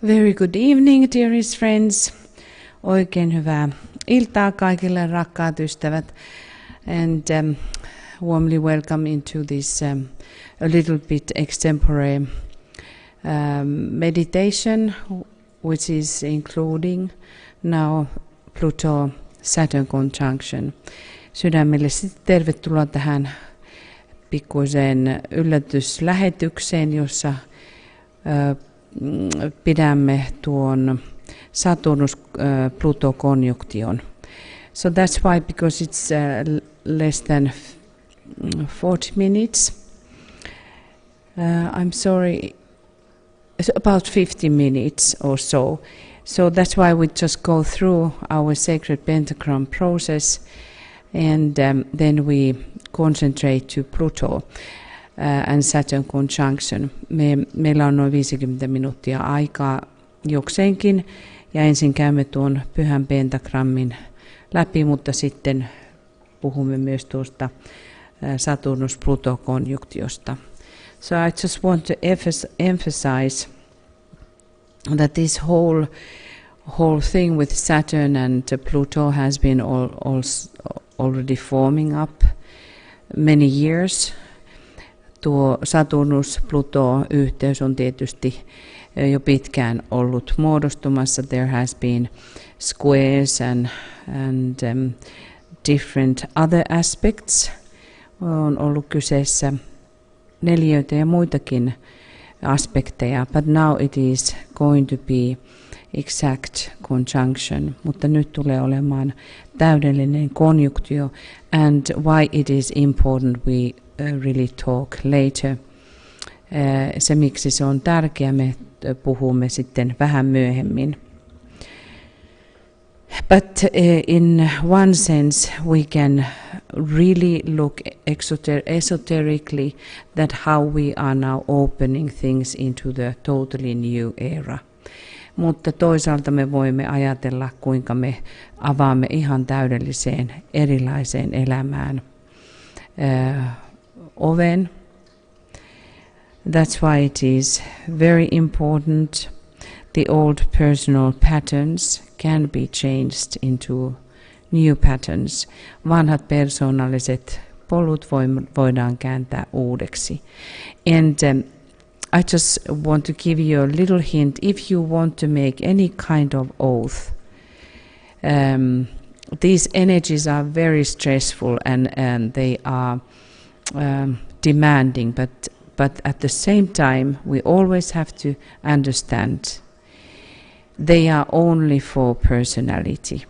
Very good evening, dearest friends. Oikein hyvää iltaa kaikille rakkaat ystävät. And warmly welcome into this a little bit extempore meditation, which is including now Pluto Saturn conjunction. Sydämellisesti tervetuloa tähän pikkuiseen yllätyslähetykseen, jossa pidämme tuon Saturnus-Pluto-konjunktion. So that's why, because it's less than 40 minutes. I'm sorry, it's about 50 minutes or so. So that's why we just go through our sacred pentagram process, and then we concentrate to Pluto and Saturn conjunction. Meillä on noin 50 minuuttia aikaa jokseenkin, ja ensin käymme tuon pyhän pentagrammin läpi, mutta sitten puhumme myös tuosta Saturnus-Pluto-konjunktiosta. So I just want to emphasize that this whole thing with Saturn and Pluto has been already forming up many years. Tuo Saturnus-Pluto-yhteys on tietysti jo pitkään ollut muodostumassa. There has been squares and different other aspects. On ollut kyseessä neliöitä ja muitakin aspekteja, but now it is going to be exact conjunction. Mutta nyt tulee olemaan täydellinen konjunktio, and why it is important we really talk later. Se miksi se on tärkeä, me puhumme sitten vähän myöhemmin. But in one sense we can really look esoterically that how we are now opening things into the totally new era. Mutta toisaalta me voimme ajatella, kuinka me avaamme ihan täydelliseen erilaiseen elämään oven. That's why it is very important the old personal patterns can be changed into new patterns. Vanhat persoonalliset polut voidaan kääntää uudeksi. And I just want to give you a little hint. If you want to make any kind of oath, these energies are very stressful and they are demanding, but at the same time we always have to understand they are only for personality.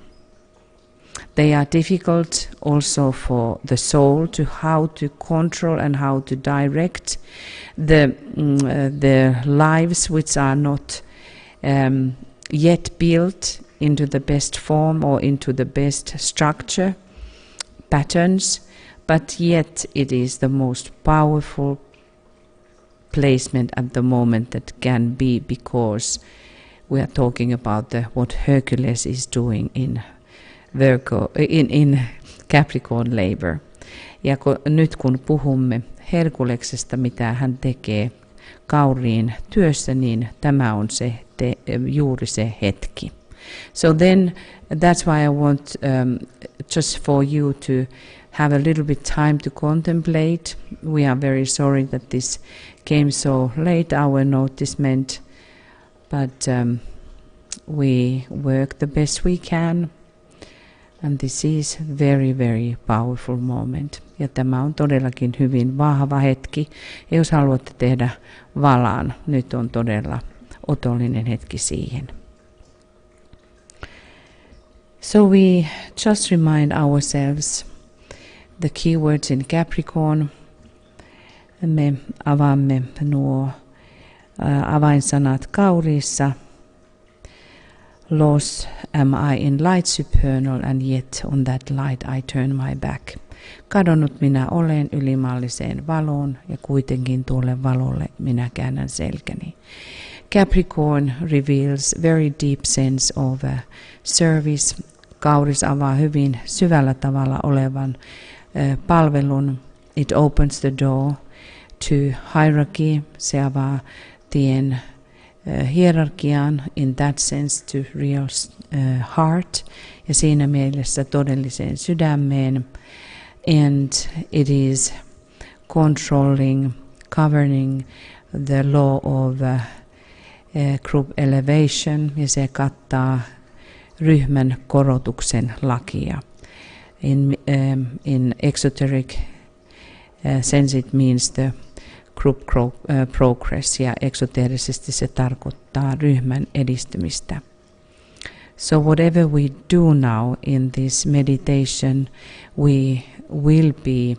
They are difficult also for the soul to how to control and how to direct the lives which are not yet built into the best form or into the best structure, patterns, but yet it is the most powerful placement at the moment that can be, because we are talking about what Hercules is doing in Virgo, in Capricorn labor. Ja nyt kun puhumme Herkuleksesta, mitä hän tekee kauriin työssä, niin tämä on juuri se hetki. So then that's why I want just for you to have a little bit time to contemplate. We are very sorry that this came so late, our noticement, but we work the best we can, and this is very, very powerful moment. Ja tämä on todellakin hyvin vahva hetki. Ja jos haluatte tehdä valan, nyt on todella otollinen hetki siihen. So we just remind ourselves the keywords in Capricorn. Me avaamme nuo avainsanat kauriissa. Lost am I in light supernal, and yet on that light I turn my back. Kadonnut minä olen ylimaalliseen valoon, ja kuitenkin tuolle valolle minä käännän selkäni. Capricorn reveals very deep sense of service. Kauris avaa hyvin syvällä tavalla olevan palvelun. It opens the door to hierarchy. Se avaa tien hierarkiaan, in that sense to real heart, ja siinä mielessä todelliseen sydämeen. And it is controlling, governing the law of group elevation, ja se kattaa ryhmän korotuksen lakia. In exoteric sense it means the group progress, ja eksoteerisesti se tarkoittaa ryhmän edistymistä. So whatever we do now in this meditation, we will be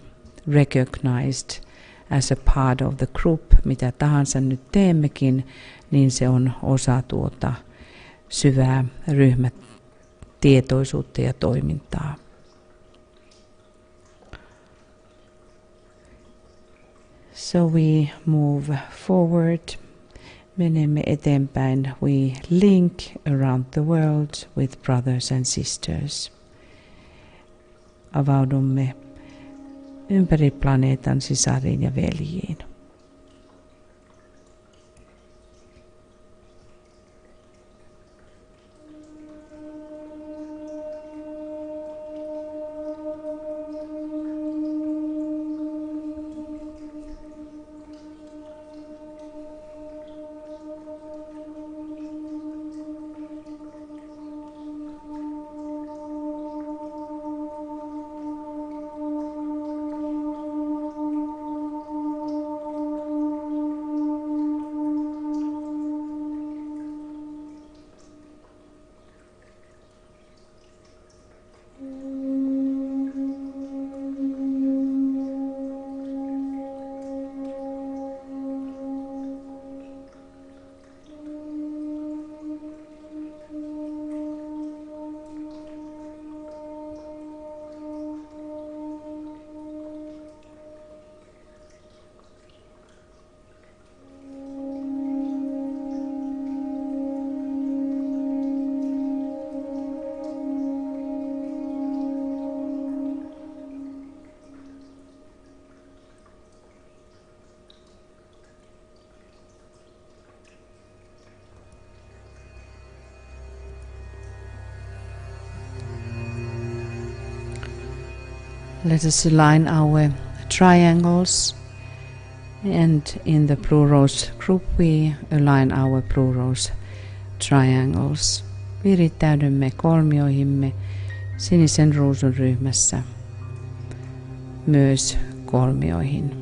recognized as a part of the group. Mitä tahansa nyt teemmekin, niin se on osa tuota syvää ryhmätietoisuutta ja toimintaa. So we move forward. Menemme eteenpäin. We link around the world with brothers and sisters. Avaudumme ympäri planeetan sisariin ja veljiin. Let us align our triangles, and in the Blue Rose group we align our Blue Rose triangles. Virittäydymme kolmioihimme sinisen ruusun ryhmässä myös kolmioihin.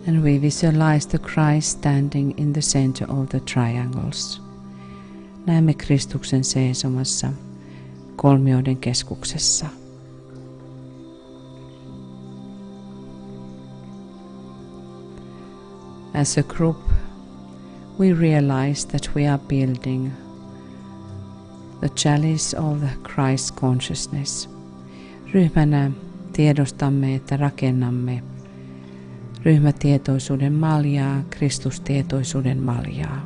And we visualize the Christ standing in the center of the triangles. Näemme Kristuksen seisomassa kolmioiden keskuksessa. As a group, we realize that we are building the chalice of the Christ consciousness. Ryhmänä tiedostamme, että rakennamme ryhmätietoisuuden maljaa, Kristustietoisuuden maljaa.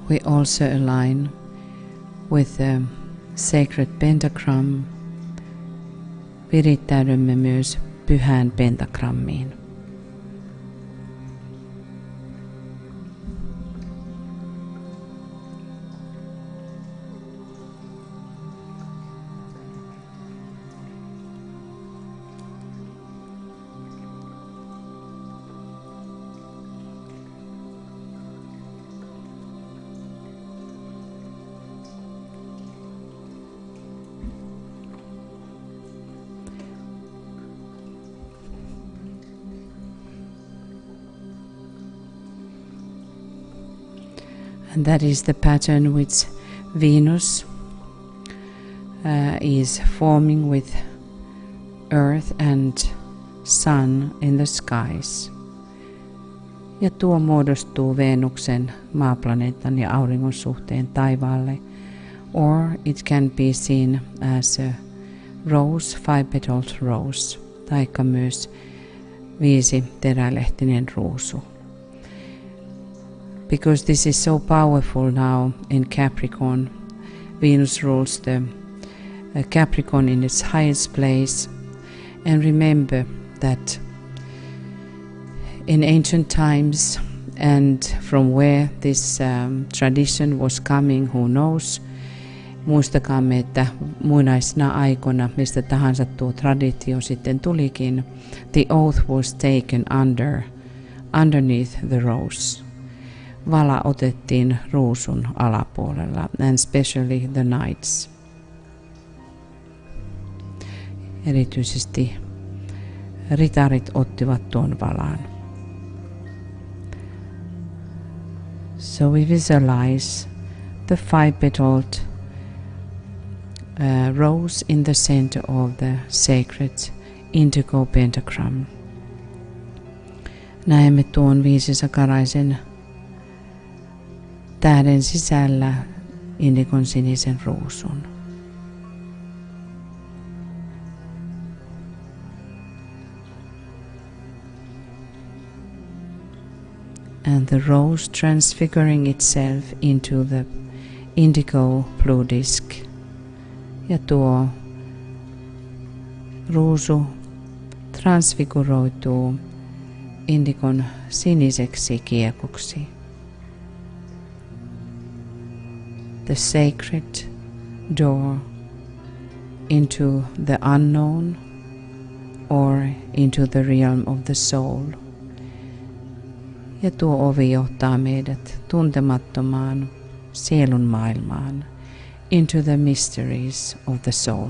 We also align with the sacred pentagram. Virittäydymme myös pyhään pentagrammiin. And that is the pattern which Venus is forming with Earth and Sun in the skies. Ja tuo muodostuu Venuksen, maaplaneetan ja auringon suhteen taivaalle. Or it can be seen as a rose, five-petaled rose, taikka myös 5-terälehtinen ruusu. Because this is so powerful now in Capricorn, Venus rules the Capricorn in its highest place. And remember that in ancient times, and from where this tradition was coming, who knows, muistakaamme, että muinaisina aikoina, mistä tahansa tuo traditio sitten tulikin, the oath was taken underneath the rose. Vala otettiin ruusun alapuolella, and especially the knights. Erityisesti ritarit ottivat tuon valan. So we visualize the five-petaled rose in the center of the sacred indigo pentagram. Näemme tuon 5-sakaraisen tähden sisällä indigon sinisen ruusun. And the rose transfiguring itself into the indigo blue disk. Ja tuo ruusu transfiguroituu indigon siniseksi kiekoksi. The sacred door into the unknown or into the realm of the soul. Ja tuo ovi johtaa meidät tuntemattomaan sielun maailmaan, into the mysteries of the soul,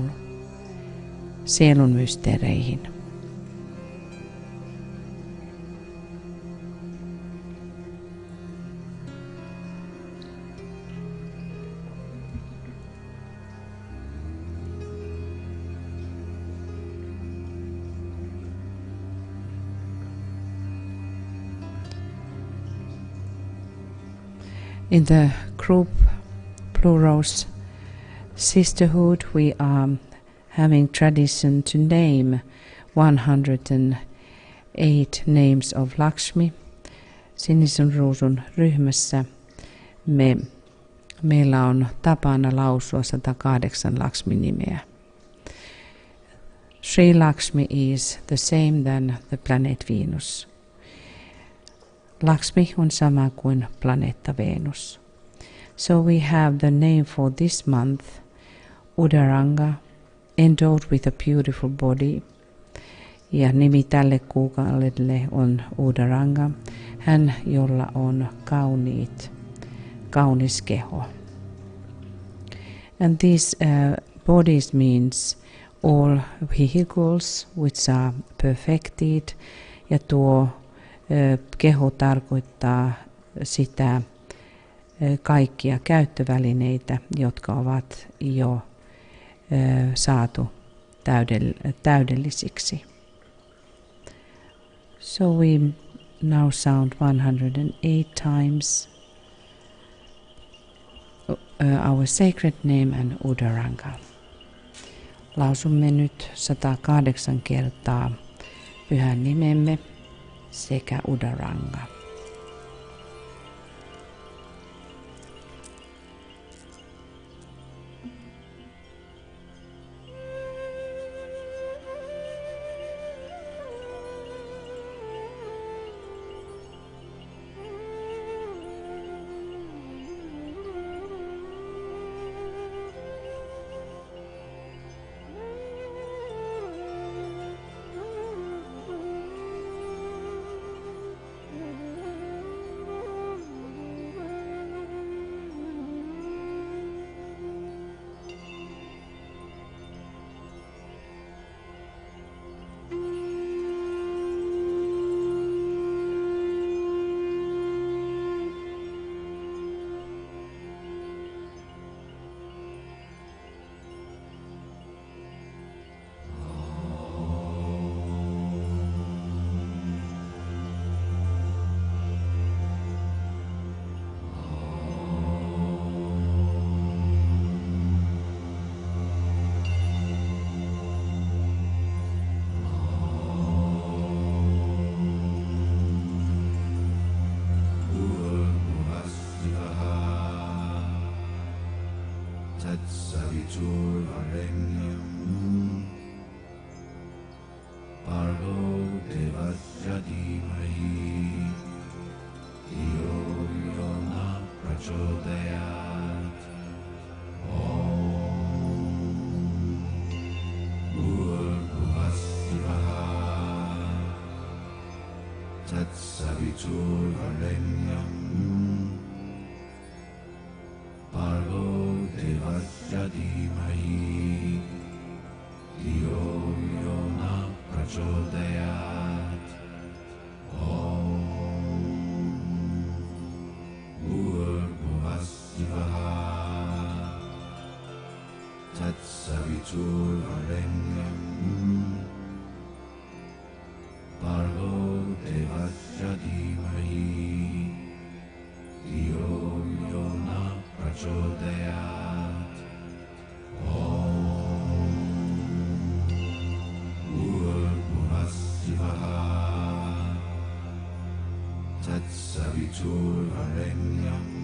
sielun mysteereihin. In the group Blue Rose Sisterhood, we are having tradition to name 108 names of Lakshmi. Sinisen ruusun ryhmässä meillä on tapana lausua 108 Lakshmi-nimeä. Sri Lakshmi is the same than the planet Venus. Lakshmi on sama kuin planeetta Venus. So we have the name for this month, Udaranga, endowed with a beautiful body. Ja nimi tälle kuukaudelle on Udaranga, hän jolla on kaunis keho. And these bodies means all vehicles which are perfected, ja tuo keho tarkoittaa sitä kaikkia käyttövälineitä, jotka ovat jo saatu täydellisiksi. So we now sound 108 times our sacred name and Udaranga. Lausumme nyt 108 kertaa pyhän nimemme sekä Udaranga. Tत्सवितुर्वरेण्यम् भर्गो देवस्य धीमहि धियो यो नः प्रचोदयात् ॐ भूर्भुवः स्वः तत्सवितुर्वरेण्यम् भर्गो देवस्य धीमहि धियो यो नः प्रचोदयात् ॐ भूर्भुवः स्वः तत्सवितुर्वरेण्यम् भर्गो देवस्य धीमहि धियो यो नः प्रचोदयात् ॐ भूर्भुवः स्वः तत्सवितुर्वरेण्यम्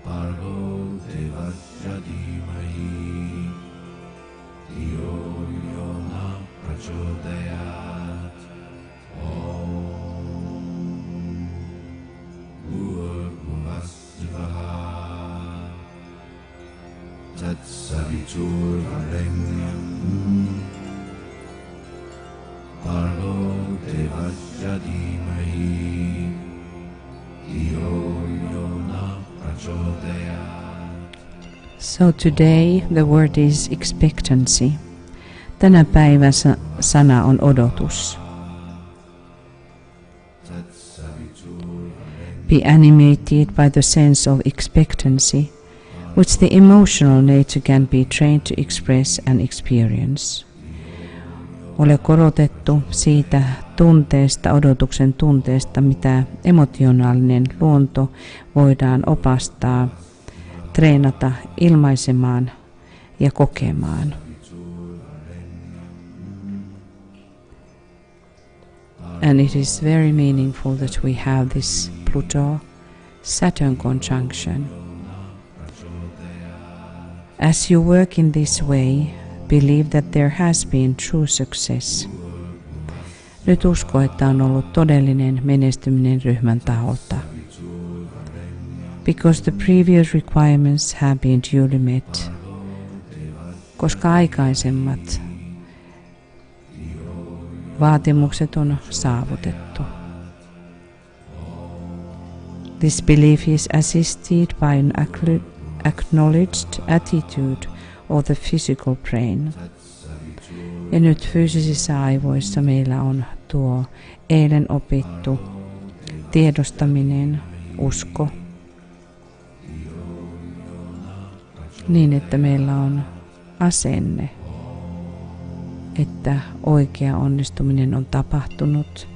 भर्गो देवस्य धीमहि धियो यो नः प्रचोदयात् ॐ भूर्भुवः स्वः तत्सवितुर्वरेण्यम् भर्गो देवस्य धीमहि धियो यो नः प्रचोदयात्. So today the word is expectancy. Tänä päivänä sana on odotus. Be animated by the sense of expectancy, which the emotional nature can be trained to express and experience. Ole korotettu siitä tunteesta, odotuksen tunteesta, mitä emotionaalinen luonto voidaan opastaa, treenata ilmaisemaan ja kokemaan. And it is very meaningful that we have this Pluto-Saturn conjunction. As you work in this way, believe that there has been true success. Nyt usko, että on ollut todellinen menestyminen ryhmän taholta. Because the previous requirements have been duly met. Koska aikaisemmat vaatimukset on saavutettu. This belief is assisted by an acknowledged attitude of the physical brain. Ja nyt fyysisissä aivoissa meillä on tuo eilen opittu tiedostaminen, usko, niin että meillä on asenne, että oikea onnistuminen on tapahtunut,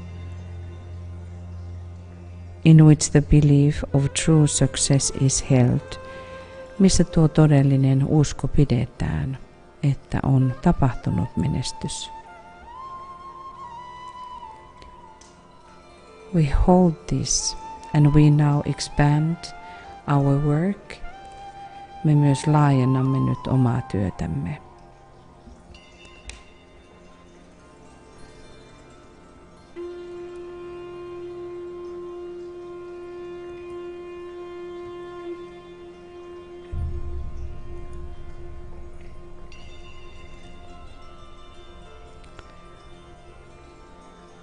in which the belief of true success is held, missä tuo todellinen usko pidetään, että on tapahtunut menestys. We hold this and we now expand our work. Me myös laajennamme nyt omaa työtämme.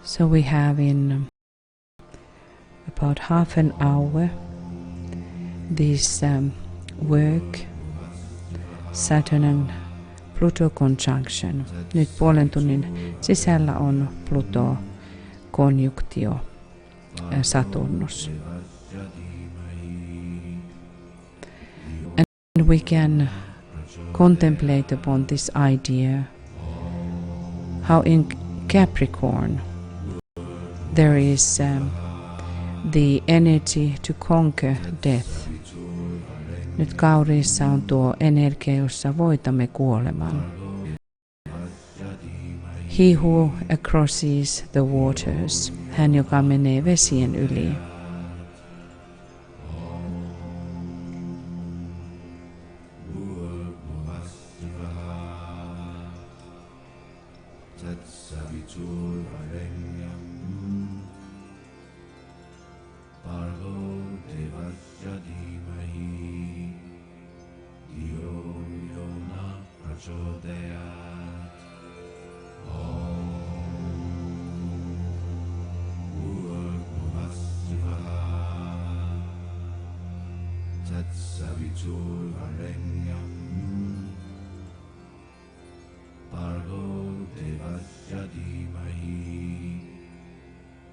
So we have in about half an hour this work, Saturn and Pluto conjunction. Nyt puolen tunnin sisällä on Pluto konjunktio Saturnus. And we can contemplate upon this idea how in Capricorn there is the energy to conquer death. Nyt Kauriissa on tuo energia, jossa voitamme kuoleman. He who crosses the waters, hän joka menee vesien yli. Savitur Varenyam Bargo Devasya Dhimahi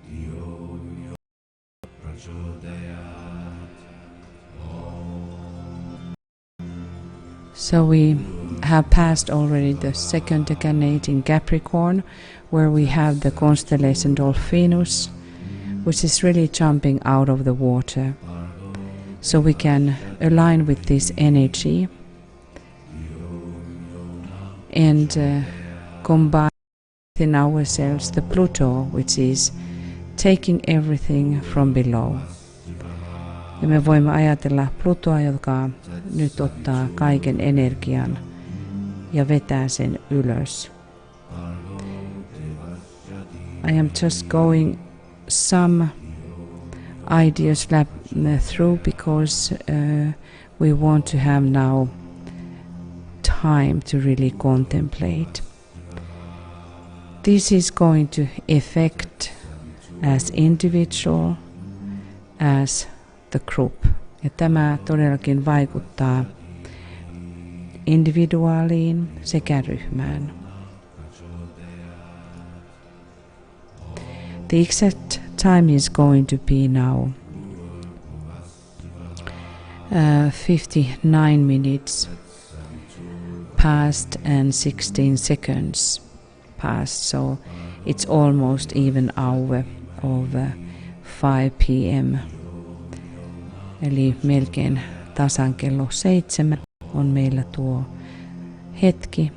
Dhiyo Yo Prachodayat. So we have passed already the second decade in Capricorn, where we have the constellation Dolphinus, which is really jumping out of the water. So we can align with this energy and combine within ourselves the Pluto, which is taking everything from below. Ja me voimme ajatella Plutoa, joka nyt ottaa kaiken energian ja vetää sen ylös. I am just going some ideas through because we want to have now time to really contemplate. This is going to affect as individual as the group. Ja tämä todellakin vaikuttaa individuaaliin sekä ryhmään. The exact time is going to be now 59 minutes past and 16 seconds past, so it's almost even hour of 5 p.m. Eli melkein tasan kello 7 on meillä tuo hetki,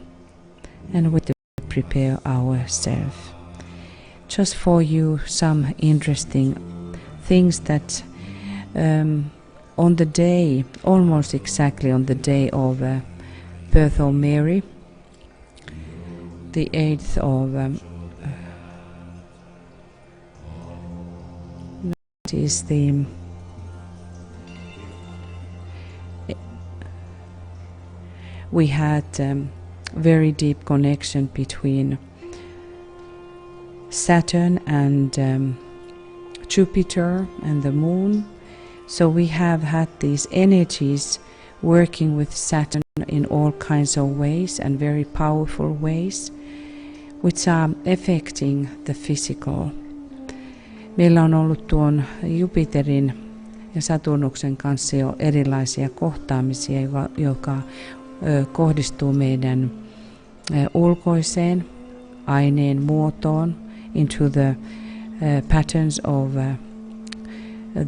and we prepare ourselves. Just for you some interesting things that on the day, almost exactly on the day of birth of Mary, the 8th of is the we had very deep connection between Saturn and Jupiter and the Moon. So we have had these energies working with Saturn in all kinds of ways and very powerful ways, which are affecting the physical. Meillä on ollut tuon Jupiterin ja Saturnuksen kanssa jo erilaisia kohtaamisia, joka kohdistuu meidän ulkoiseen aineen muotoon, into the patterns of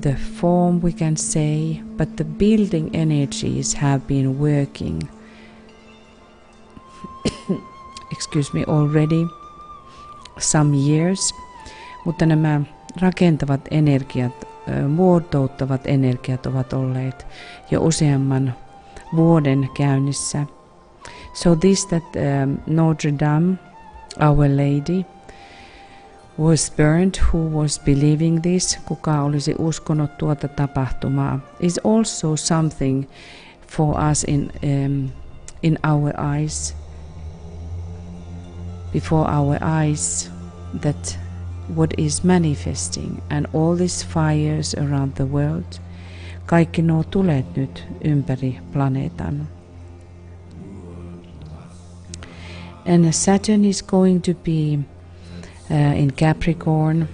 the form, we can say, but the building energies have been working excuse me, already some years, mutta nämä rakentavat energiat, muotouttavat energiat ovat olleet jo useamman vuoden käynnissä. So this that Notre Dame, Our Lady, was burned, who was believing this, kuka olisi uskonut tuota tapahtumaa, is also something for us in our eyes, before our eyes, that what is manifesting, and all these fires around the world, kaikki nuo tulet nyt ympäri planeetan. And Saturn is going to be in Capricorn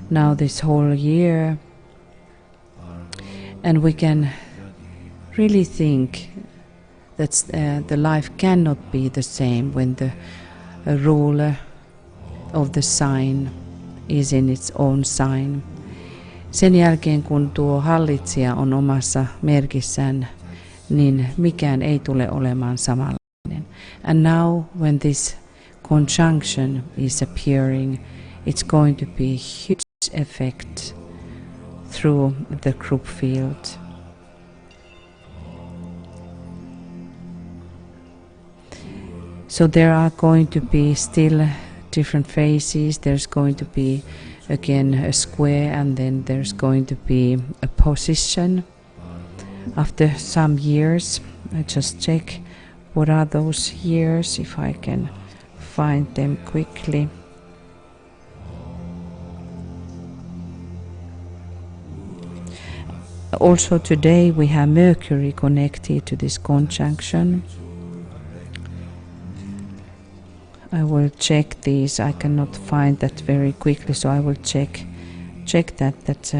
now this whole year, and we can really think that the life cannot be the same when the ruler of the sign is in its own sign. Sen jälkeen kun tuo hallitsija on omassa merkissään, niin mikään ei tule olemaan samanlainen. And now when this conjunction is appearing, it's going to be a huge effect through the group field. So there are going to be still different phases. There's going to be again a square, and then there's going to be a position. After some years, I just check what are those years, if I can find them quickly. Also today we have Mercury connected to this conjunction. I will check these. I cannot find that very quickly, so I will check that.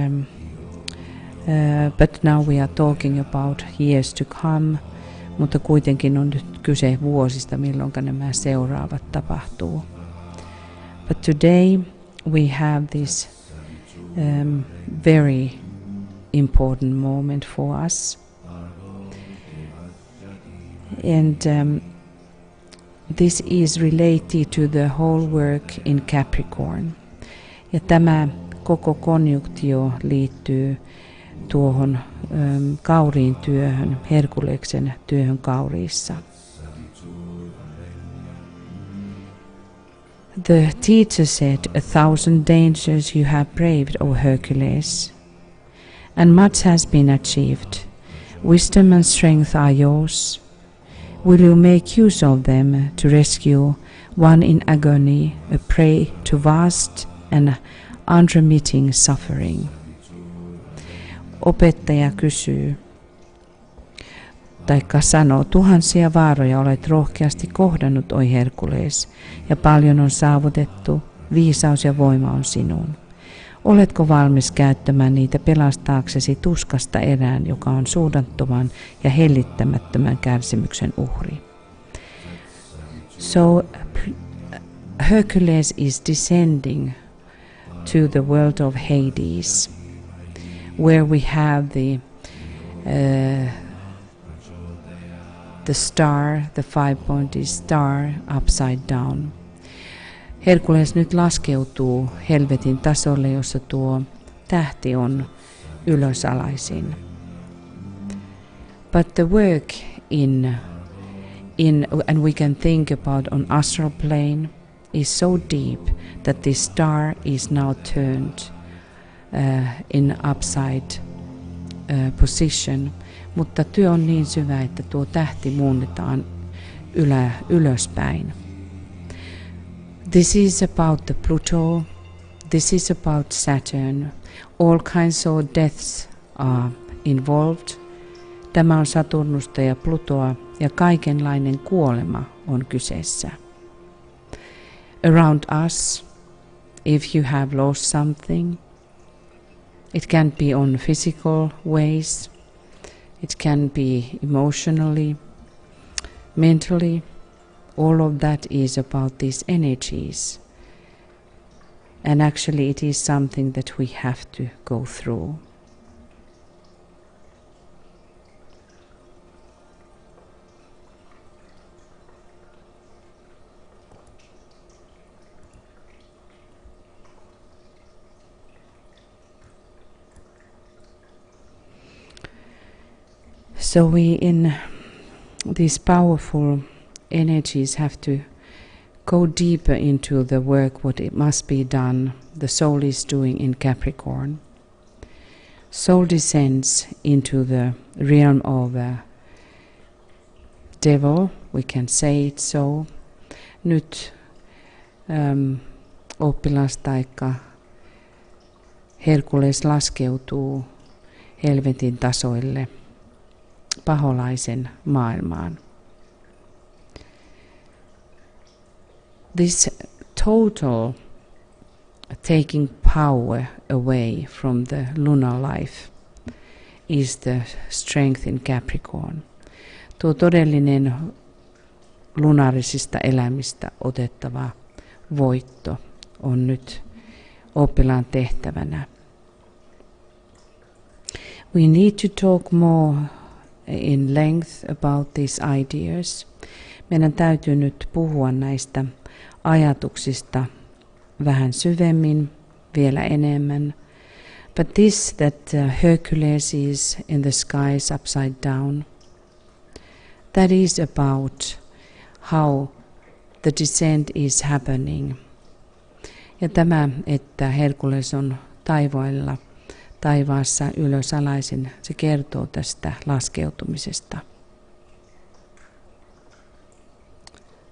But now we are talking about years to come, mutta kuitenkin on nyt kyse vuosista, milloin nämä seuraavat tapahtuu. But today we have this very important moment for us. And this is related to the whole work in Capricorn. Ja tämä koko konjunktio liittyy tuohon kauriin työhön, Herkuleksen työhön kauriissa. The teacher said, 1,000 dangers you have braved, O Hercules, and much has been achieved. Wisdom and strength are yours. Will you make use of them to rescue one in agony, a prey to vast and unremitting suffering? Opettaja kysyy, taikka sanoo, tuhansia vaaroja olet rohkeasti kohdannut, oi Herkules, ja paljon on saavutettu, viisaus ja voima on sinun. Oletko valmis käyttämään niitä pelastaaksesi tuskasta erään, joka on suunnattoman ja hellittämättömän kärsimyksen uhri? So Hercules is descending to the world of Hades, where we have the star, the five-pointed star, upside down. Herkules nyt laskeutuu helvetin tasolle, jossa tuo tähti on ylösalaisin. But the work and we can think about on astral plane is so deep that this star is now turned in upside position, mutta työ on niin syvä, että tuo tähti muunnetaan ylöspäin. This is about the Pluto, this is about Saturn, all kinds of deaths are involved. Tämä on Saturnusta ja Plutoa ja kaikenlainen kuolema on kyseessä. Around us, if you have lost something, it can be on physical ways, it can be emotionally, mentally. All of that is about these energies. And actually it is something that we have to go through. So we in these powerful energies have to go deeper into the work what it must be done, the soul is doing in Capricorn. Soul descends into the realm of devil, we can say it so. Nyt oppilas taikka Herkules laskeutuu helvetin tasoille, paholaisen maailmaan. This total taking power away from the lunar life is the strength in Capricorn. Tuo todellinen lunarisista elämistä otettava voitto on nyt oppilaan tehtävänä. We need to talk more in length about these ideas. Meidän täytyy nyt puhua näistä ajatuksista vähän syvemmin, vielä enemmän. But this that Hercules is in the skies upside down, that is about how the descent is happening. Ja tämä, että Herkules on taivaassa ylösalaisin, se kertoo tästä laskeutumisesta.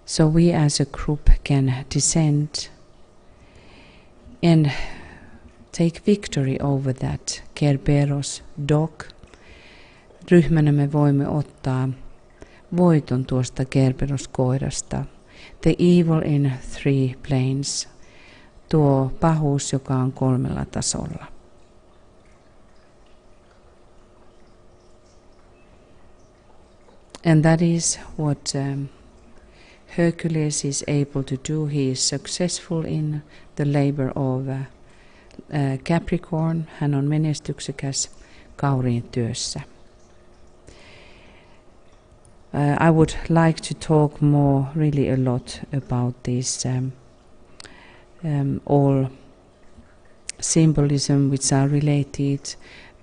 So we as a group can descend and take victory over that Kerberos dog. Ryhmänä me voimme ottaa voiton tuosta Kerberos-koirasta. The evil in 3 planes. Tuo pahuus, joka on 3 tasolla. And that is what Hercules is able to do. He is successful in the labor of Capricorn. Hän on menestyksekäs Kauriin työssä. I would like to talk more, really a lot, about these all symbolism which are related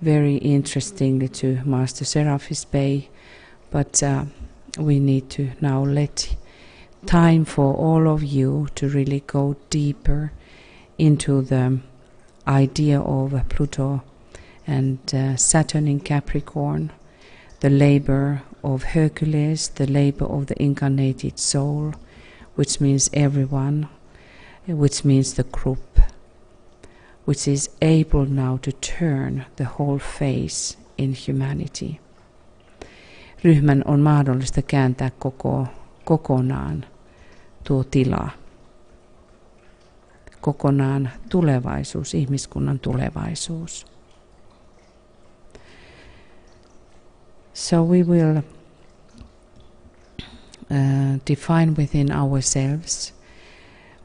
very interestingly to Master Seraphis Bay, but we need to now let time for all of you to really go deeper into the idea of Pluto and Saturn in Capricorn, the labor of Hercules, the labor of the incarnated soul, which means everyone, which means the group, which is able now to turn the whole face in humanity. Ryhmän on mahdollista kääntää kokonaan tuo tila, kokonaan tulevaisuus, ihmiskunnan tulevaisuus. So we will define within ourselves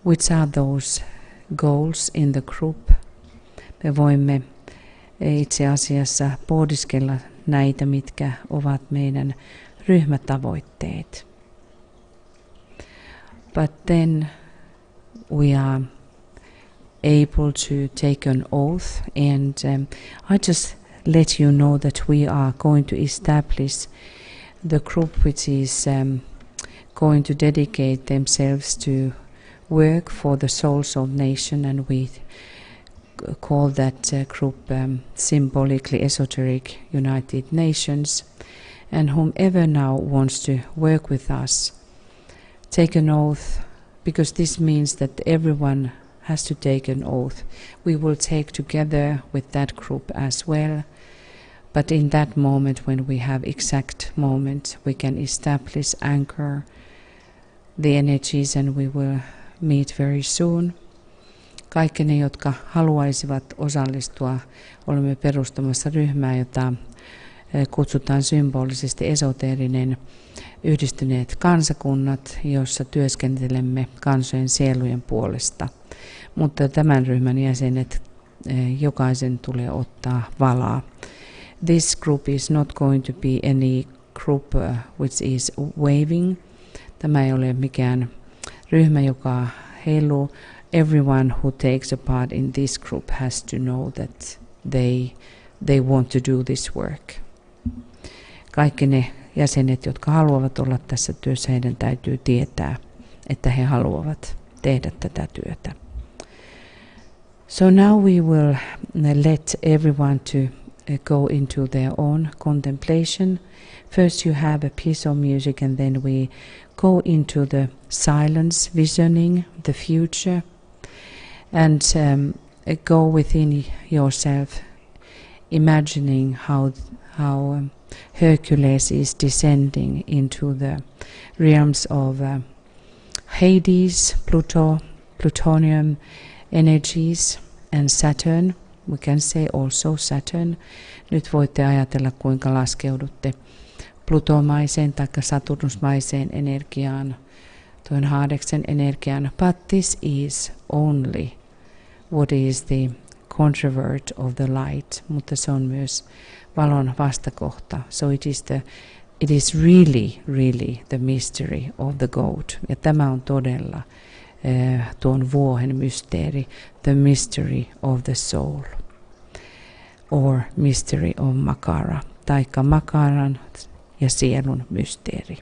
which are those goals in the group. Me voimme itse asiassa pohdiskella näitä, mitkä ovat meidän ryhmätavoitteet. But then we are able to take an oath, and I just let you know that we are going to establish the group which is going to dedicate themselves to work for the souls of nation, and we call that group symbolically esoteric United Nations. And whomever now wants to work with us, take an oath, because this means that everyone has to take an oath. We will take together with that group as well. But in that moment, when we have exact moment, we can establish, anchor the energies, and we will meet very soon. Kaikki ne, jotka haluaisivat osallistua, olemme perustamassa ryhmää, jota kutsutaan symbolisesti esoteerinen yhdistyneet kansakunnat, jossa työskentelemme kansojen sielujen puolesta. Mutta tämän ryhmän jäsenet, jokaisen tulee ottaa valaa. This group is not going to be any group which is waving. Tämä ei ole mikään ryhmä, joka heiluu. Everyone who takes a part in this group has to know that they want to do this work. Kaikki ne jäsenet, jotka haluavat olla tässä työssä, heidän täytyy tietää, että he haluavat tehdä tätä työtä. So now we will let everyone to go into their own contemplation. First you have a piece of music, and then we go into the silence, visioning the future, and go within yourself, imagining how Hercules is descending into the realms of Hades, Pluto, plutonium energies, and Saturn. We can say also Saturn. Nyt voitte ajatella, kuinka laskeudutte plutomaiseen tai saturnusmaiseen energiaan, tuon Hadeksen energiaan. But this is only what is the controvert of the light, mutta se on myös valon vastakohta. So it is really the mystery of the goat. Ja tämä on todella tuon vuohen mysteeri, the mystery of the soul, or mystery of Makara, taikka Makaran ja sielun mysteeri.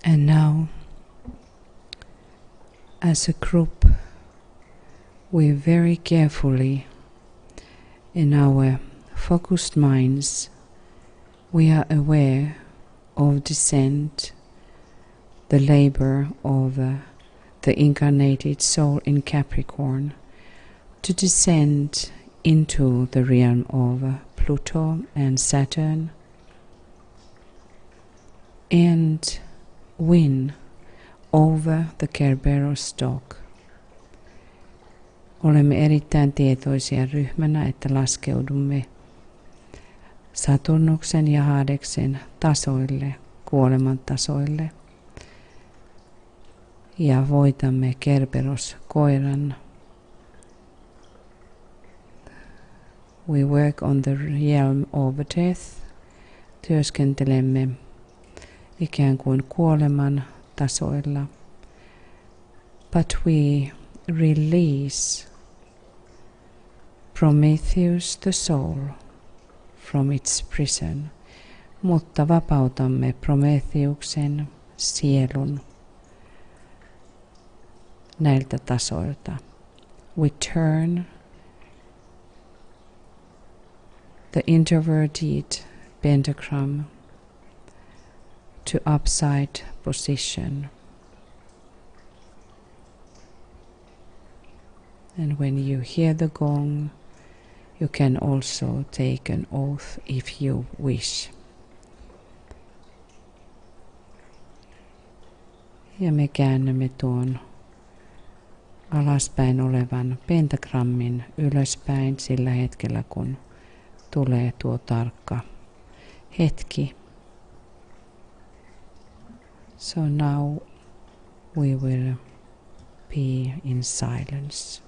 And now, as a group, we very carefully, in our focused minds, we are aware of descent, the labor of the incarnated soul in Capricorn, to descend into the realm of Pluto and Saturn and win over the Kerberos stock. Olemme erittäin tietoisia ryhmänä, että laskeudumme Saturnuksen ja Hadeksen tasoille, kuoleman tasoille, ja voitamme Kerberos-koiran. We work on the realm of death. Työskentelemme ikään kuin kuoleman tasoilla. But we release Prometheus the soul from its prison. Mutta vapautamme Prometheuksen sielun näiltä tasoilta. We turn the introverted pentagram to upside position. And when you hear the gong, you can also take an oath if you wish. Ja me käännämme tuon alaspäin olevan pentagrammin ylöspäin sillä hetkellä, kun tulee tuo tarkka hetki. So now we will be in silence.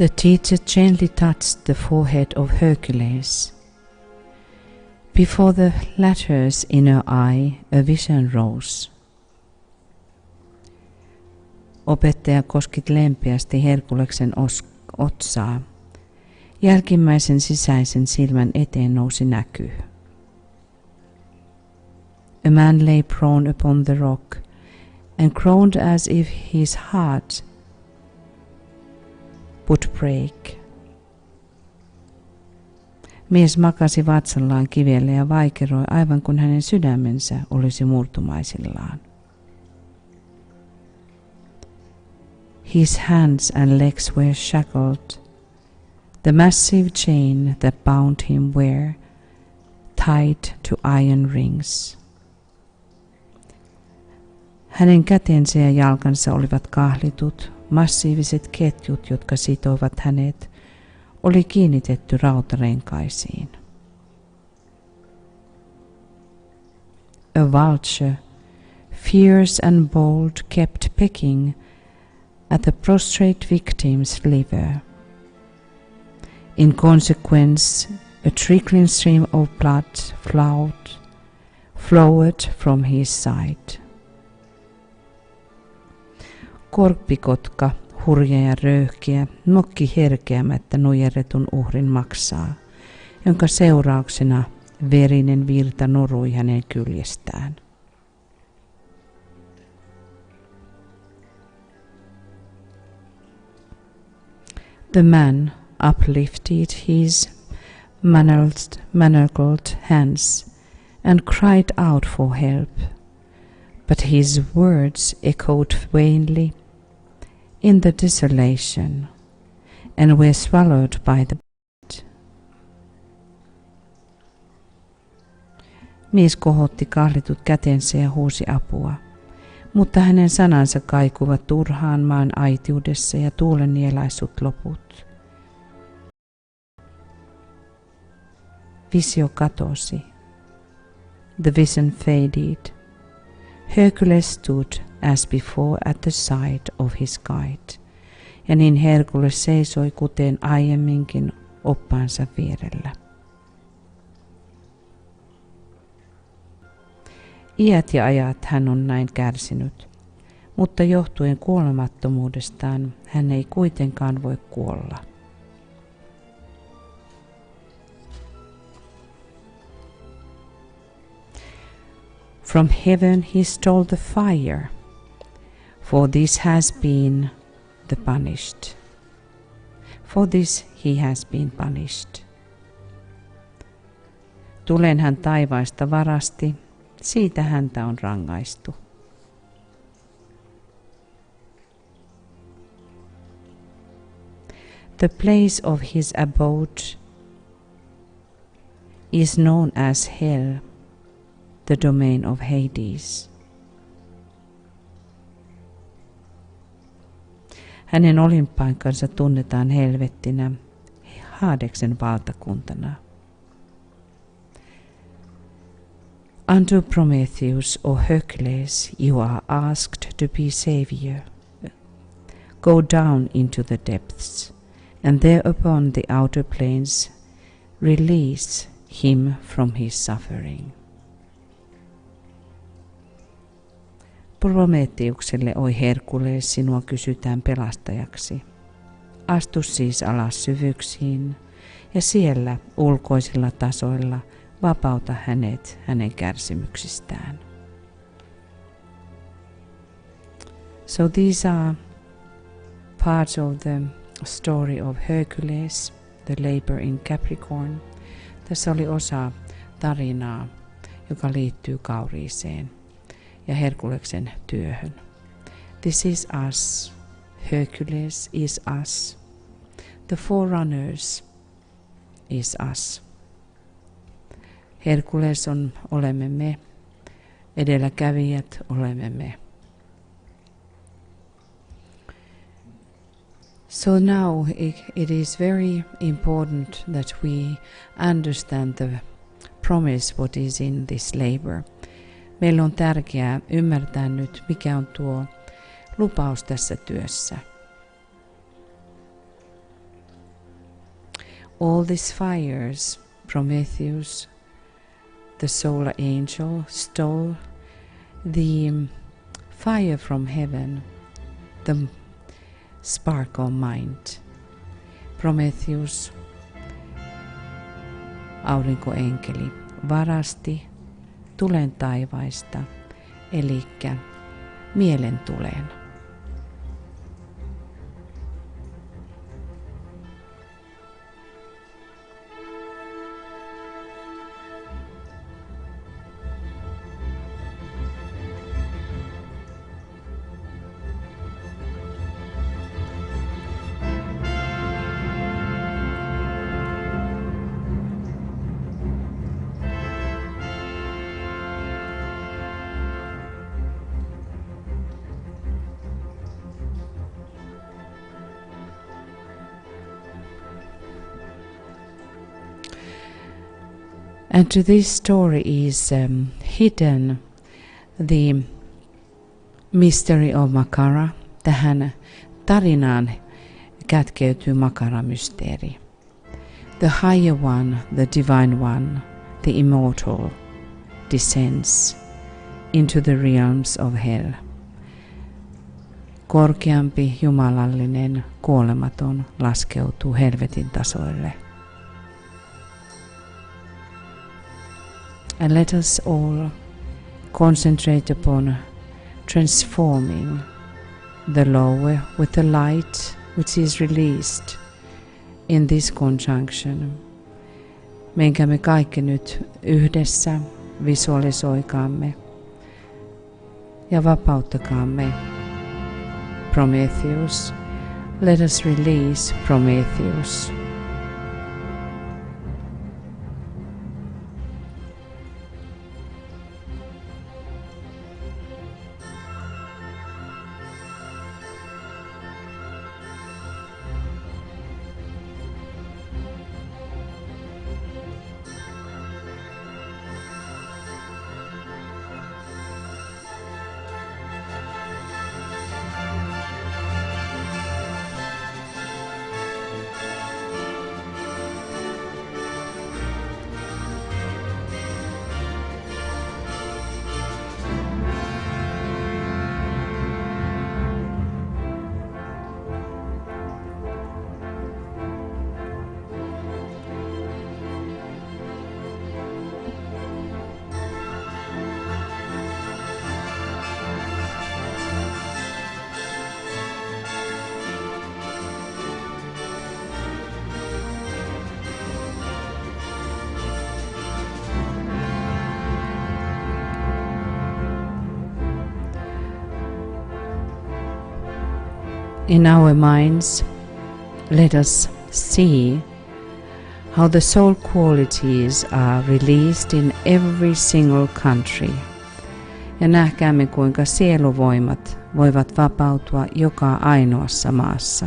The teacher gently touched the forehead of Hercules. Before the latter's inner eye, a vision rose. Opettaja koski lempeästi Herkuleksen otsaa. Jälkimmäisen sisäisen silmän eteen nousi näky. A man lay prone upon the rock and groaned as if his heart would break. Mies makasi vatsallaan kivellä ja vaikeroi aivan kuin hänen sydämensä olisi murtumaisillaan. His hands and legs were shackled. The massive chain that bound him were tied to iron rings. Hänen kätensä ja jalkansa olivat kahlitut. Massiiviset ketjut, jotka sitoivat hänet, oli kiinnitetty rautarenkaisiin. A vulture, fierce and bold, kept pecking at the prostrate victim's liver. In consequence, a trickling stream of blood flowed from his side. Korppikotka, hurja ja röyhkeä, nokki herkeämättä nujerretun uhrin maksaa, jonka seurauksena verinen virta norui hänen kyljestään. The man uplifted his manacled hands and cried out for help, but his words echoed vainly in the desolation and were swallowed by the blood. Mies kohotti kahlitut kätensä ja huusi apua, mutta hänen sanansa kaikuivat turhaan maan aitiudessa ja tuulen nielaissut loput. Visio katosi. The vision faded. Hercules stood as before at the side of his guide, ja niin Herkules seisoi kuten aiemminkin oppaansa vierellä. Iät ja ajat hän on näin kärsinyt, mutta johtuen kuolemattomuudestaan hän ei kuitenkaan voi kuolla. From heaven he stole the fire, for this has been the punished. For this he has been punished. Tulen hän taivaasta varasti, siitä häntä on rangaistu. The place of his abode is known as hell, the domain of Hades. Hänen olinpaikkansa tunnetaan helvettinä, Hadeksen valtakuntana. Unto Prometheus or Hercules you are asked to be savior. Go down into the depths, and there upon the outer planes release him from his suffering. Prometeukselle, oi Herkules, sinua kysytään pelastajaksi. Astu siis alas syvyyksiin, ja siellä ulkoisilla tasoilla vapauta hänet hänen kärsimyksistään. So these are parts of the story of Hercules, the labor in Capricorn. Tässä oli osa tarinaa, joka liittyy kauriiseen ja Herkuleksen työhön. This is us. Hercules is us. The forerunners is us. Herkules olemme me. Edelläkävijät olemme me. So now it is very important that we understand the promise what is in this labor. Meillä on tärkeää ymmärtää nyt, mikä on tuo lupaus tässä työssä. all these fires, Prometheus, the solar angel, stole the fire from heaven, the spark of mind. Prometheus, aurinkoenkeli, varasti tulen taivaista, elikkä mielen tulen. And to this story is hidden the mystery of Makara. Tähän tarinaan kätkeytyy Makara-mysteeri. The higher one, the divine one, the immortal, descends into the realms of hell. Korkeampi, jumalallinen, kuolematon laskeutuu helvetin tasoille. And let us all concentrate upon transforming the lower with the light which is released in this conjunction. Minkä me kaikki nyt yhdessä visualisoikaamme ja vapauttakaamme Prometheus. Let us release Prometheus. In our minds, let us see how the soul qualities are released in every single country. Ja nähkäämme, kuinka sieluvoimat voivat vapautua joka ainoassa maassa.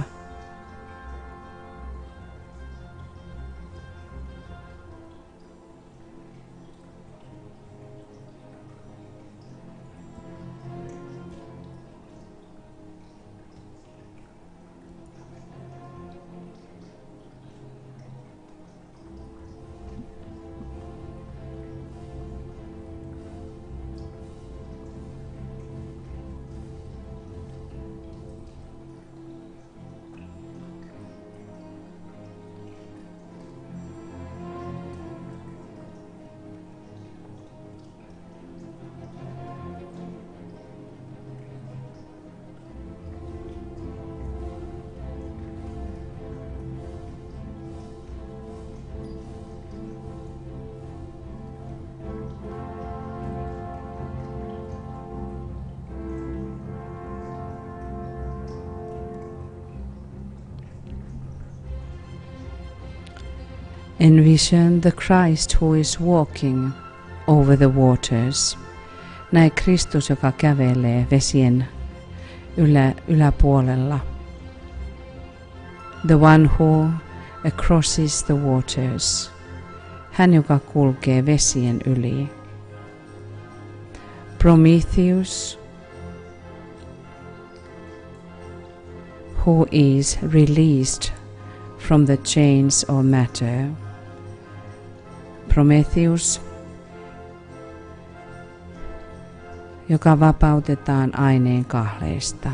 Envision the Christ who is walking over the waters. Näe Kristus, joka kävelee vesien yläpuolella. The one who crosses the waters. Hän, joka kulkee vesien yli. Prometheus, who is released from the chains of matter. Prometheus, joka vapautetaan aineen kahleista.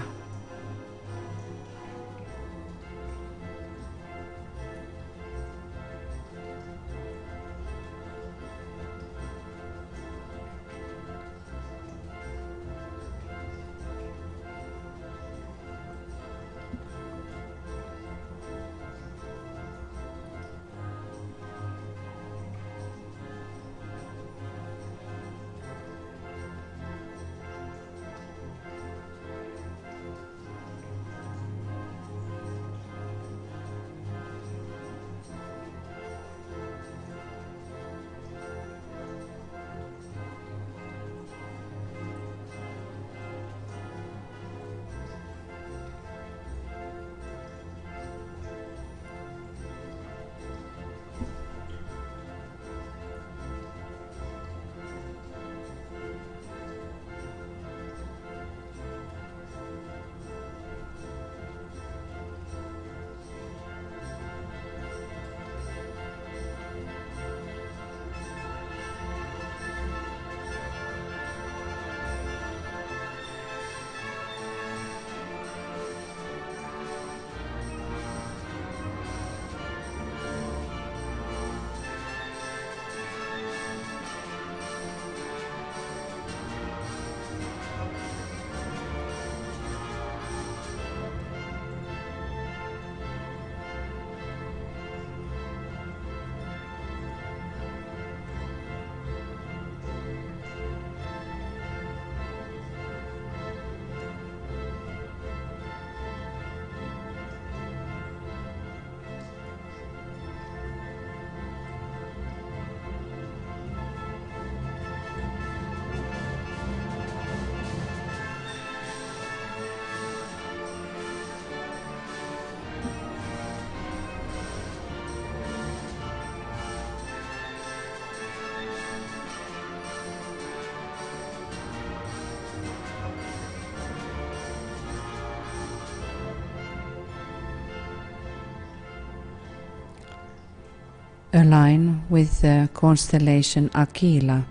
Align with the constellation Aquila,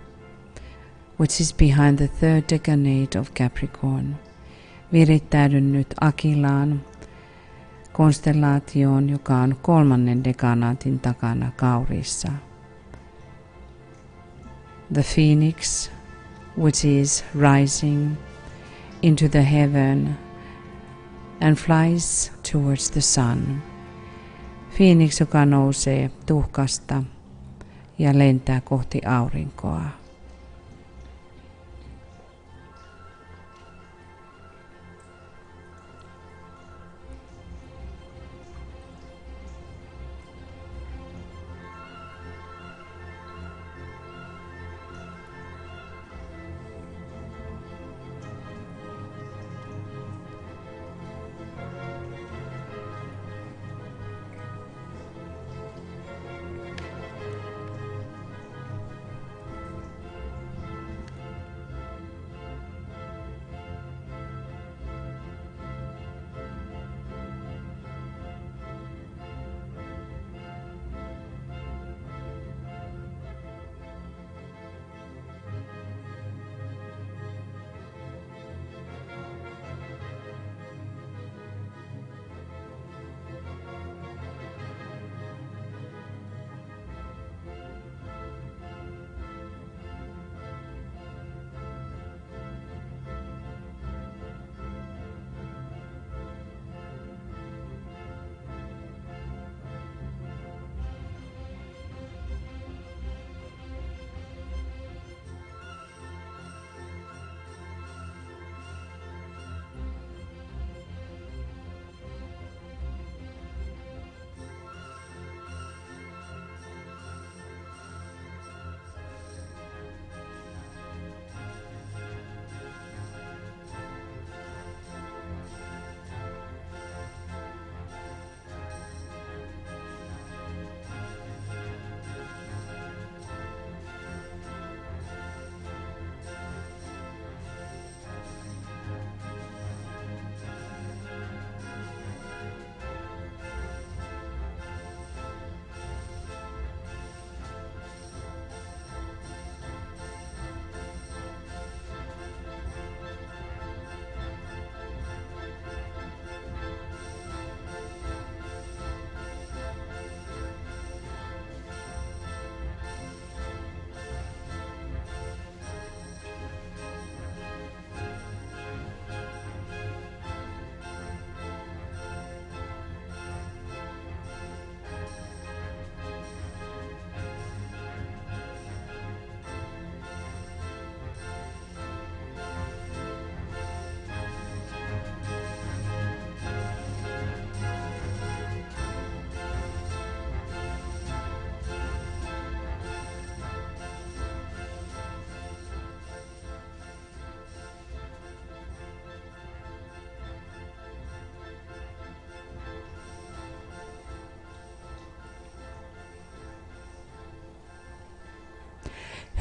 which is behind the third decade of Capricorn. Virittäydy nyt Aquilaan, konstellaatioon, joka on kolmannen dekanaatin takana Kaurissa. The Phoenix, which is rising into the heaven and flies towards the sun. Phoenix, joka nousee tuhkasta ja lentää kohti aurinkoa.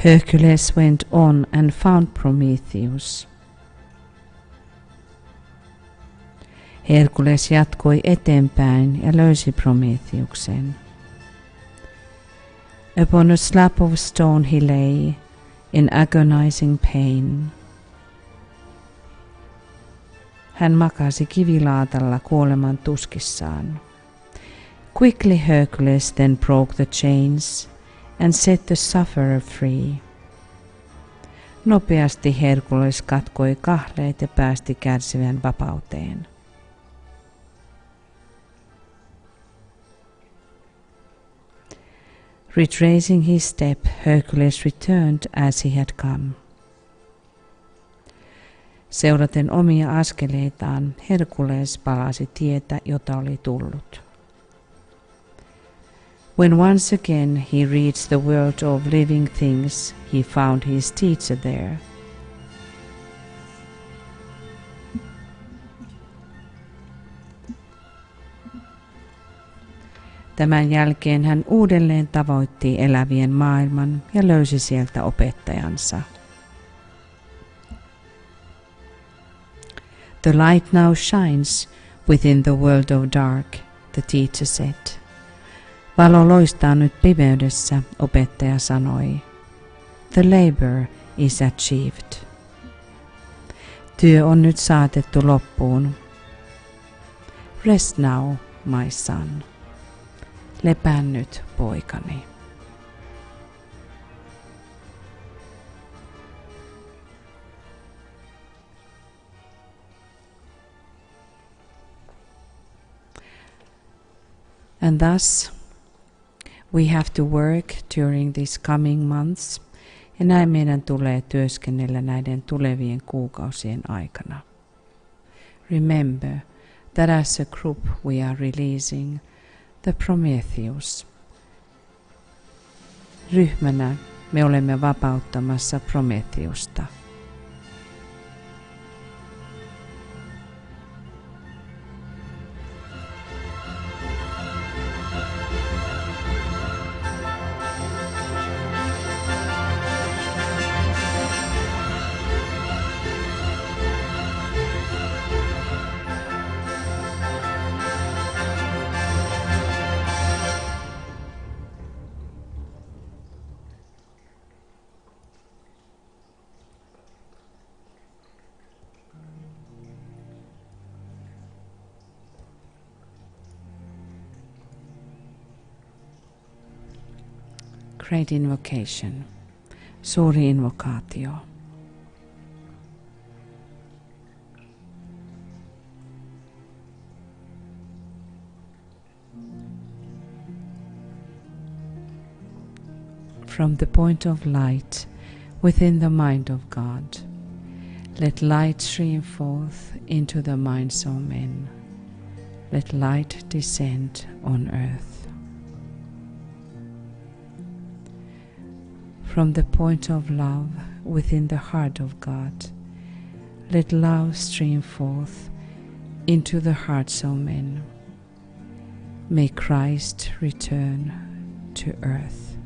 Hercules went on and found Prometheus. Herkules jatkoi eteenpäin ja löysi Prometheuksen. Upon a slab of stone he lay, in agonizing pain. Hän makasi kivilaatalla kuoleman tuskissaan. Quickly Hercules then broke the chains and set the sufferer free. Nopeasti Herkules katkoi kahleet ja päästi kärsivän vapauteen. Retracing his step, Hercules returned as he had come. Seuraten omia askeleitaan, Herkules palasi tietä, jota oli tullut. When once again he reached the world of living things, he found his teacher there. Tämän jälkeen hän uudelleen tavoitti elävien maailman ja löysi sieltä opettajansa. The light now shines within the world of dark, the teacher said. Valo loistaa nyt pimeydessä, opettaja sanoi. The labor is achieved. Työ on nyt saatettu loppuun. Rest now, my son. Lepää nyt, poikani. And thus we have to work during these coming months, ja näin meidän tulee työskennellä näiden tulevien kuukausien aikana. Remember that as a group we are releasing the Prometheus. Ryhmänä me olemme vapauttamassa Prometheusta. Great invocation. Suuri invokaatio. From the point of light within the mind of God, let light stream forth into the minds of men. Let light descend on earth. From the point of love within the heart of God, let love stream forth into the hearts of men. May Christ return to earth.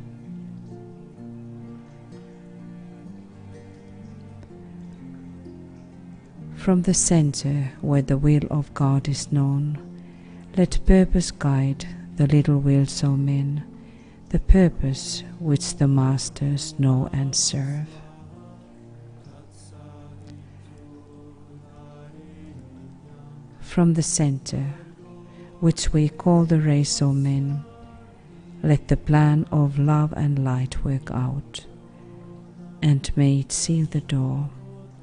From the center where the will of God is known, let purpose guide the little wheels of men, the purpose which the masters know and serve. From the center, which we call the race of men, let the plan of love and light work out, and may it seal the door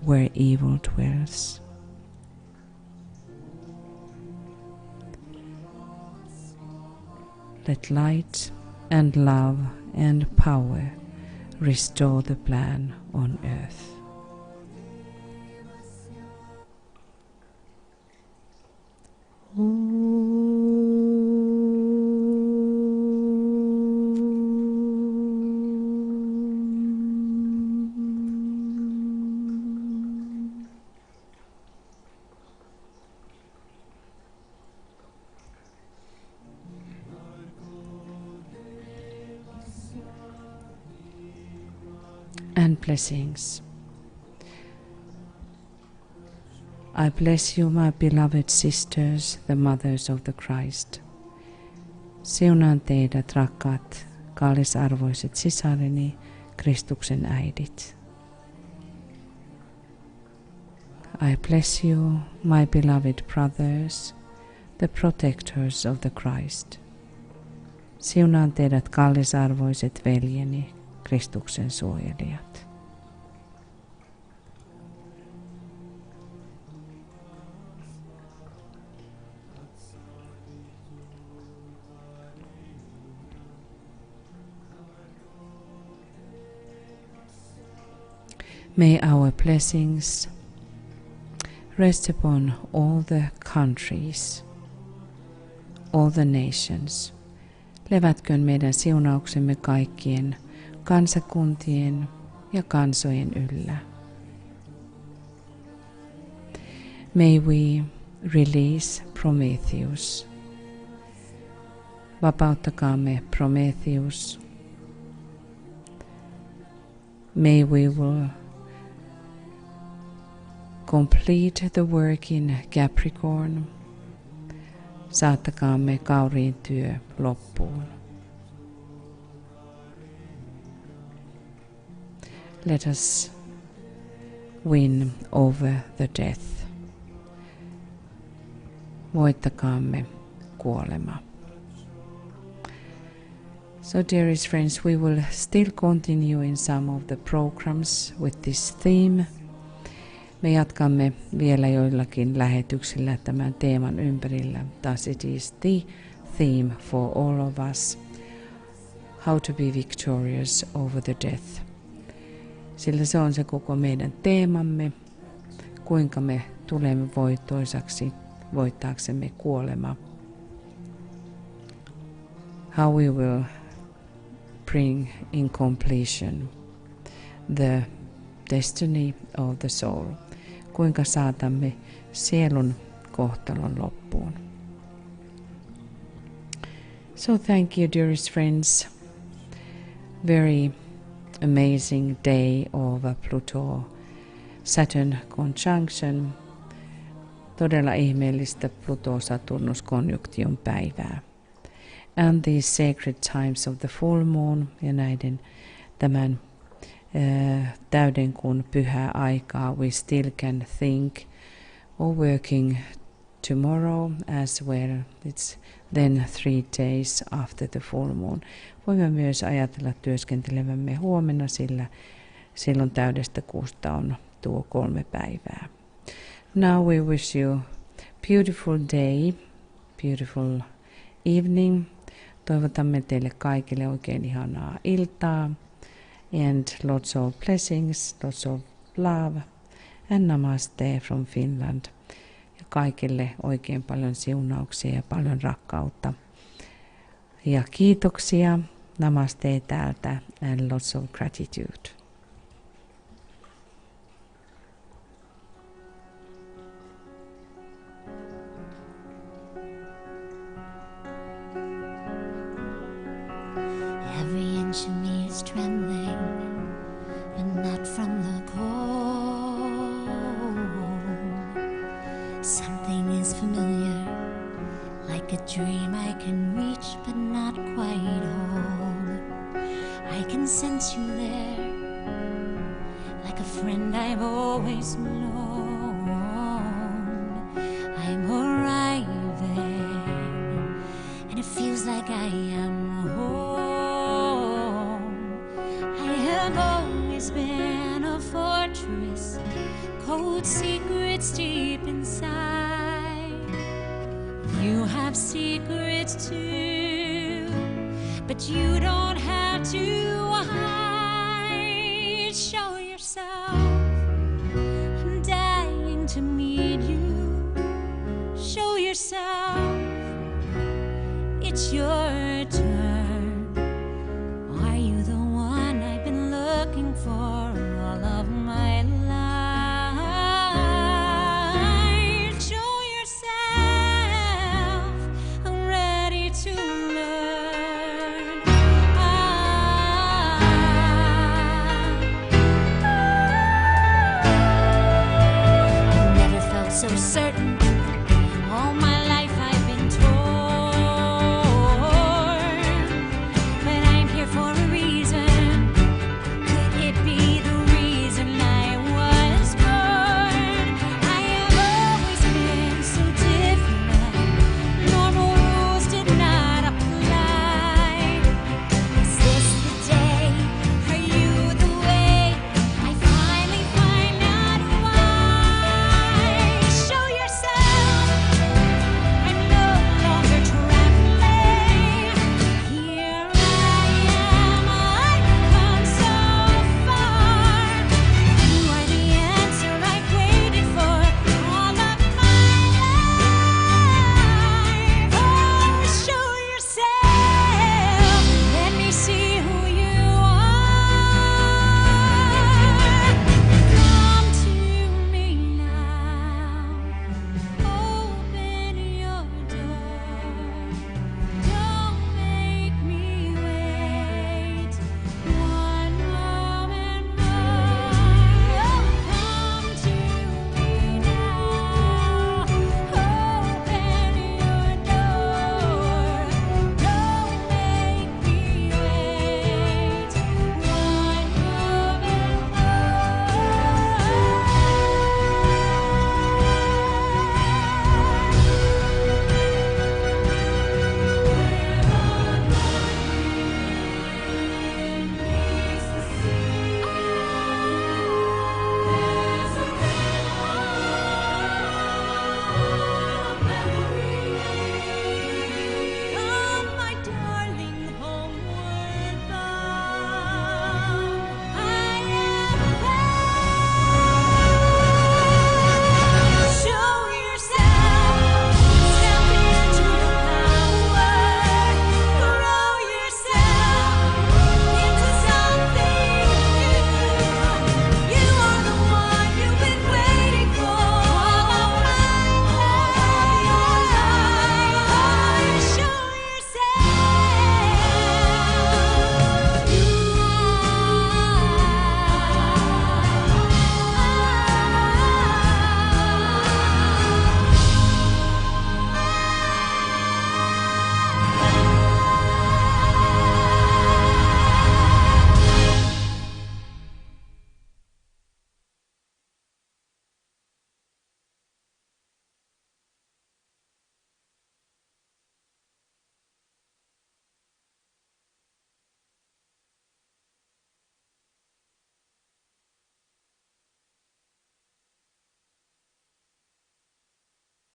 where evil dwells. Let light and love and power restore the plan on earth. and blessings. I bless you, my beloved sisters, the mothers of the Christ. Siunaan teidät, rakkaat, kallisarvoiset sisareni, Kristuksen äidit. I bless you, my beloved brothers, the protectors of the Christ. Siunaan teidät, kallisarvoiset veljeni, Kristuksen suojelijat. May our blessings rest upon all the countries, all the nations. Levätköön meidän siunauksemme kaikkien kansakuntien ja kansojen yllä. May we release Prometheus. Vapauttakaamme Prometheus. May we will complete the work in Capricorn. Saattakaamme kauriin työ loppuun. Let us win over the death. Voittakaamme kuolema. So dearest friends, we will still continue in some of the programs with this theme. Me jatkamme vielä joillakin lähetyksillä tämän teeman ympärillä. Thus it is the theme for all of us. How to be victorious over the death. Sillä se on se koko meidän teemamme. Kuinka me tulemme voittoisaksi voittaaksemme kuolema. How we will bring in completion the destiny of the soul. Kuinka saatamme sielun kohtalon loppuun. So thank you, dearest friends. Very amazing day of a Pluto-Saturn conjunction. Todella ihmeellistä Pluto-Saturnus-konjunktion päivää. And these sacred times of the full moon ja näiden tämän täydenkuun pyhää aikaa, we still can think or working tomorrow as well. It's then 3 days after the full moon. Voimme myös ajatella työskentelevämme huomenna, sillä silloin täydestä kuusta on tuo 3 päivää. Now we wish you beautiful day, beautiful evening. Toivotamme teille kaikille oikein ihanaa iltaa. And lots of blessings, lots of love and namaste from Finland. Ja kaikille oikein paljon siunauksia ja paljon rakkautta. Ja kiitoksia, namaste täältä and lots of gratitude. Every inch of me is trembling, and not from the cold. Something is familiar, like a dream I can reach but not quite hold. I can sense you there, like a friend I've always known. I'm arriving, and it feels like I am home. I've always been a fortress, cold secrets deep inside. You have secrets too, but you don't have to hide. Show yourself, I'm dying to meet you. Show yourself, it's your turn. Are you the one I've been looking for all of my life? Show yourself, I'm ready to learn. all my